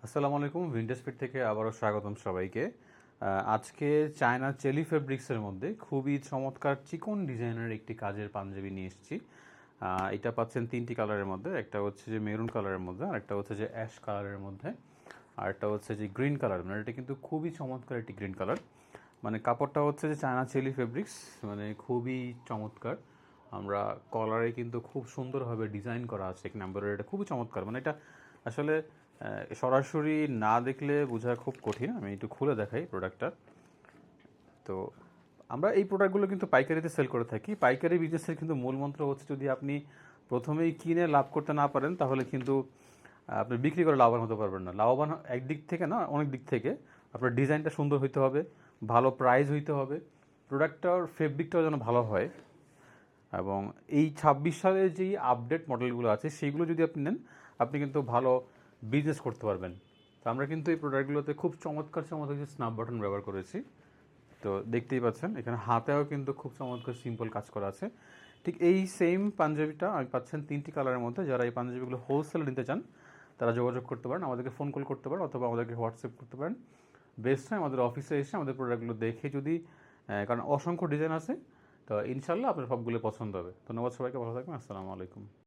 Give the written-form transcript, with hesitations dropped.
আসসালামু আলাইকুম, vintage fit থেকে আবারও স্বাগতম সবাইকে। আজকে চায়না চেলি ফেব্রিক্সের মধ্যে খুবই চমৎকার চিকন ডিজাইনের একটি কাজের পাঞ্জাবি নিয়ে এসেছি। এটা পাচ্ছেন তিনটি কালারের মধ্যে, একটা হচ্ছে যে মেরুন কালারের মধ্যে, আরেকটা হচ্ছে যে অ্যাশ কালারের মধ্যে, আরেকটা হচ্ছে যে গ্রিন কালার। মানে এটা কিন্তু খুবই চমৎকার একটি গ্রিন কালার। মানে কাপড়টা হচ্ছে যে চায়না চেলি ফেব্রিক্স, মানে খুবই চমৎকার। আমরা কলারে কিন্তু খুব সুন্দরভাবে ডিজাইন করা আছে এখানে, এমব্রয়ডারিটা খুবই চমৎকার। মানে এটা আসলে সরাসরি না দেখলে বোঝা খুব কঠিন। আমি একটু খুলে দেখাই প্রোডাক্টটা। তো আমরা এই প্রোডাক্টগুলো কিন্তু পাইকারিতে সেল করে থাকি। পাইকারি বিজনেসের কিন্তু মূল মন্ত্র হচ্ছে, যদি আপনি প্রথমেই কিনে লাভ করতে না পারেন তাহলে কিন্তু আপনি বিক্রি করে লাভবান হতে পারবেন না। লাভবান একদিক থেকে না, অনেক দিক থেকে। আপনার ডিজাইনটা সুন্দর হইতে হবে, ভালো প্রাইস হইতে হবে, প্রোডাক্টটার ফেব্রিকটাও যেন ভালো হয়, এবং এই 26 সালের যেই আপডেট মডেলগুলো আছে সেইগুলো যদি আপনি নেন, আপনি কিন্তু ভালো বিজনেস করতে পারবেন। তো আমরা কিন্তু এই প্রোডাক্টগুলোতে খুব চমৎকার চমৎকার কিছু স্ন্যাপ বাটন ব্যবহার করেছি। তো দেখতেই পাচ্ছেন এখানে হাতেও কিন্তু খুব চমৎকার সিম্পল কাজ করা আছে। ঠিক এই সেম পাঞ্জাবিটা আমি পাচ্ছেন তিনটি কালারের মধ্যে। যারা এই পাঞ্জাবিগুলো হোলসেল নিতে চান তারা যোগাযোগ করতে পারেন, আমাদেরকে ফোন কল করতে পারেন, অথবা আমাদেরকে হোয়াটসঅ্যাপ করতে পারেন। বেস্ট হয় আমাদের অফিসে এসে আমাদের প্রোডাক্টগুলো দেখে, যদি কারণ অসংখ্য ডিজাইন আছে, তো ইনশাল্লাহ আপনার সবগুলো পছন্দ হবে। ধন্যবাদ সবাইকে, ভালো থাকবেন, আসসালামু আলাইকুম।